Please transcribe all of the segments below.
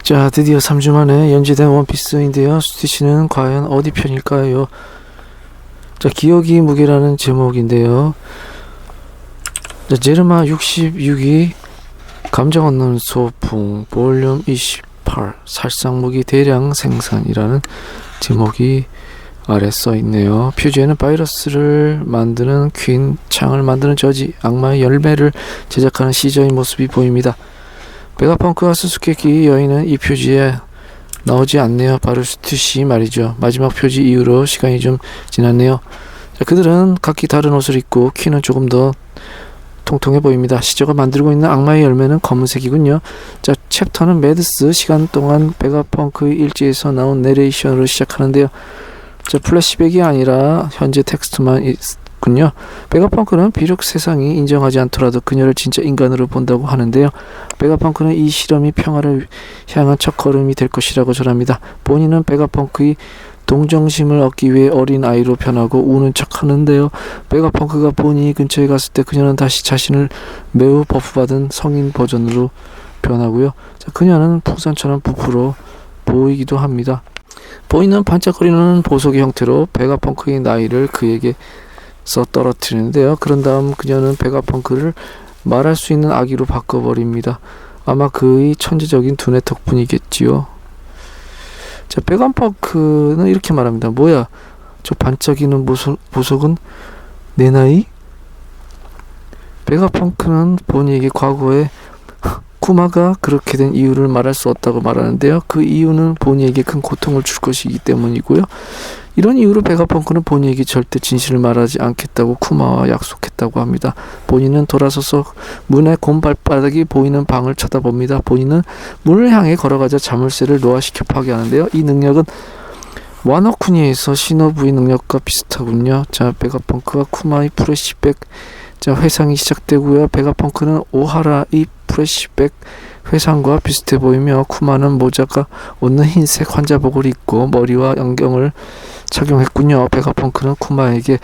자, 드디어 3주 만에 연재된 원피스인데요. 스티치는 과연 어디 편일까요? 자, 기억이 무게라는 제목인데요. 자, 제르마 66이 감정 없는 소풍 볼륨 28 살상무기 대량 생산이라는 제목이 아래 써 있네요. 표지에는 바이러스를 만드는 퀸, 창을 만드는 저지, 악마의 열매를 제작하는 시저의 모습이 보입니다. 베가펑크와 수수께끼 여인은 이 표지에 나오지 않네요. 바로 스튜시 말이죠. 마지막 표지 이후로 시간이 좀 지났네요. 자, 그들은 각기 다른 옷을 입고 퀸은 조금 더 통통해 보입니다. 시저가 만들고 있는 악마의 열매는 검은색이군요. 자, 챕터는 매드스 시간 동안 베가펑크의 일지에서 나온 내레이션으로 시작하는데요. 자, 플래시백이 아니라 현재 텍스트만 있군요. 베가펑크는 비록 세상이 인정하지 않더라도 그녀를 진짜 인간으로 본다고 하는데요. 베가펑크는 이 실험이 평화를 향한 첫걸음이 될 것이라고 전합니다. 본인은 베가펑크의 동정심을 얻기 위해 어린 아이로 변하고 우는 척 하는데요. 베가펑크가 보니 근처에 갔을 때 그녀는 다시 자신을 매우 버프받은 성인 버전으로 변하고요. 자, 그녀는 풍선처럼 부풀어 보이기도 합니다. 보이는 반짝거리는 보석의 형태로 베가펑크의 나이를 그에게 떨어뜨리는데요. 그런 다음 그녀는 베가펑크를 말할 수 있는 아기로 바꿔버립니다. 아마 그의 천재적인 두뇌 덕분이겠지요. 자, 베가펑크는 이렇게 말합니다. 뭐야, 저 반짝이는 보석은 내 나이? 베가펑크는 본인에게 과거에 쿠마가 그렇게 된 이유를 말할 수 없다고 말하는데요. 그 이유는 본인에게 큰 고통을 줄 것이기 때문이고요. 이런 이유로 베가펑크는 본인에게 절대 진실을 말하지 않겠다고 쿠마와 약속했다고 합니다. 본인은 돌아서서 문의 곰발바닥이 보이는 방을 쳐다봅니다. 본인은 문을 향해 걸어가자 자물쇠를 노화시켜 파괴하는데요. 이 능력은 와노쿠니에서 시노부의 능력과 비슷하군요. 자, 베가펑크와 쿠마의 프레시백, 자, 회상이 시작되고요. 베가펑크는 오하라의 프레시백 회상과 비슷해 보이며 쿠마는 모자가 없는 흰색 환자복을 입고 머리와 안경을 착용했군요. 베가펑크는 쿠마에게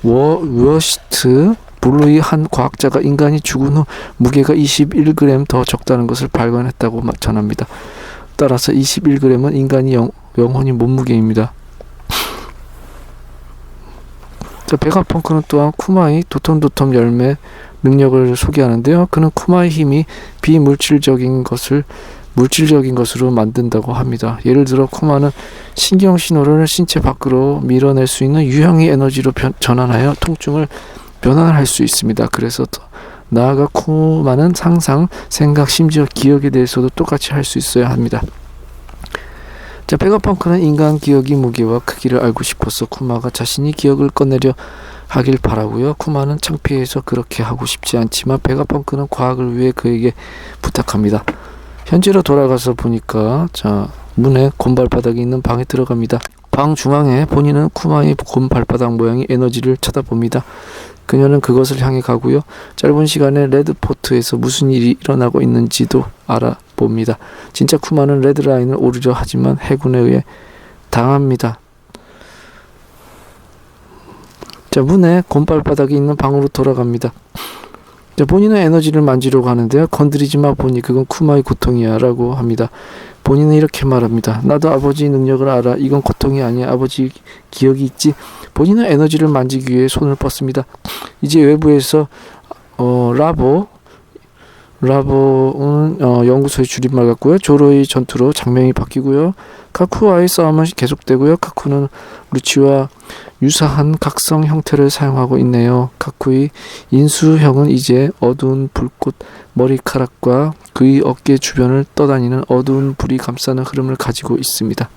워시트 블루의 한 과학자가 인간이 죽은 후 무게가 21g 더 적다는 것을 발견했다고 전합니다. 따라서 21g은 인간이 영원히 몸무게입니다. 자, 베가펑크는 또한 쿠마의 도톰도톰 열매 능력을 소개하는데요. 그는 쿠마의 힘이 비물질적인 것을 물질적인 것으로 만든다고 합니다. 예를 들어 쿠마는 신경 신호를 신체 밖으로 밀어낼 수 있는 유형의 에너지로 전환하여 통증을 변환할 수 있습니다. 그래서 나아가 쿠마는 상상, 생각, 심지어 기억에 대해서도 똑같이 할 수 있어야 합니다. 자, 베가펑크는 인간 기억의 무게와 크기를 알고 싶어서 쿠마가 자신이 기억을 꺼내려 하길 바라고요. 쿠마는 창피해서 그렇게 하고 싶지 않지만 베가펑크는 과학을 위해 그에게 부탁합니다. 현재로 돌아가서 보니까, 자, 문에 곰발바닥이 있는 방에 들어갑니다. 방 중앙에 본인은 쿠마의 곰발바닥 모양의 에너지를 쳐다봅니다. 그녀는 그것을 향해 가고요. 짧은 시간에 레드포트에서 무슨 일이 일어나고 있는지도 알아봅니다. 진짜 쿠마는 레드라인을 오르려 하지만 해군에 의해 당합니다. 자, 문에 곰발바닥이 있는 방으로 돌아갑니다. 자, 본인은 에너지를 만지려고 하는데요. 건드리지 마, 보니 그건 쿠마의 고통이야 라고 합니다. 본인은 이렇게 말합니다. 나도 아버지의 능력을 알아. 이건 고통이 아니야. 아버지 기억이 있지. 본인은 에너지를 만지기 위해 손을 뻗습니다. 이제 외부에서 라보는 연구소의 줄임말 같고요. 조로의 전투로 장면이 바뀌고요. 카쿠와의 싸움은 계속되고요. 카쿠는 루치와 유사한 각성 형태를 사용하고 있네요. 카쿠의 인수형은 이제 어두운 불꽃 머리카락과 그의 어깨 주변을 떠다니는 어두운 불이 감싸는 흐름을 가지고 있습니다.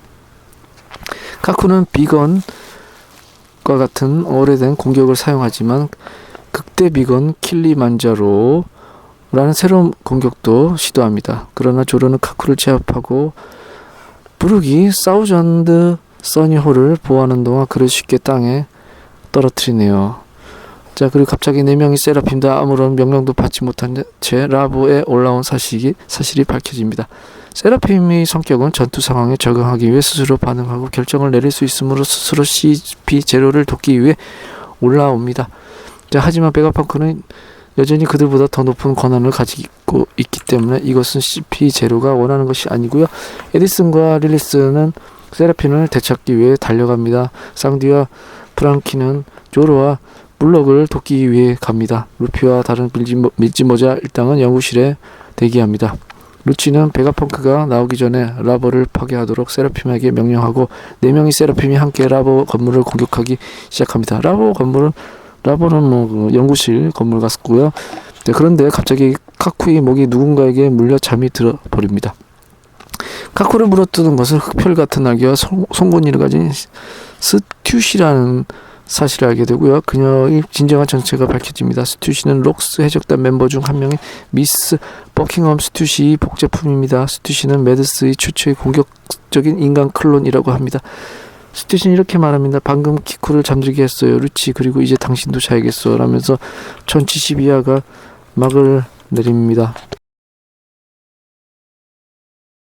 카쿠는 비건과 같은 오래된 공격을 사용하지만 극대 비건 킬리만자로 라는 새로운 공격도 시도합니다. 그러나 조로는 카쿠를 제압하고 부르기 사우전드 써니홀을 보호하는 동안 그를 쉽게 땅에 떨어뜨리네요. 자, 그리고 갑자기 4명이 세라핌다 아무런 명령도 받지 못한 채 라보에 올라온 사실이 밝혀집니다. 세라핌의 성격은 전투 상황에 적응하기 위해 스스로 반응하고 결정을 내릴 수 있으므로 스스로 CP0를 돕기 위해 올라옵니다. 자, 하지만 베가펑크는 여전히 그들보다 더 높은 권한을 가지고 있기 때문에 이것은 CP0가 원하는 것이 아니고요. 에디슨과 릴리스는 세라핀을 되찾기 위해 달려갑니다. 쌍디와 프랑키는 조로와 물럭을 돕기 위해 갑니다. 루피와 다른 밀짚모자 일당은 연구실에 대기합니다. 루치는 베가펑크가 나오기 전에 라버를 파괴하도록 세라핌에게 명령하고 4명의 세라핌이 함께 라버 건물을 공격하기 시작합니다. 라버는 뭐 연구실 건물 같고요. 네, 그런데 갑자기 카쿠의 목이 누군가에게 물려 잠이 들어 버립니다. 카쿠를 물어뜯은 것은 흑별 같은 날개와 송곳니를 가진 스튜시라는 사실을 알게 되고요. 그녀의 진정한 정체가 밝혀집니다. 스튜시는 록스 해적단 멤버 중 한 명인 미스 버킹엄 스튜시의 복제품입니다. 스튜시는 매드스의 최초의 공격적인 인간 클론이라고 합니다. 스튜시는 이렇게 말합니다. 방금 키쿠를 잠들게 했어요. 루치, 그리고 이제 당신도 자야겠어 라면서 1072화가 막을 내립니다.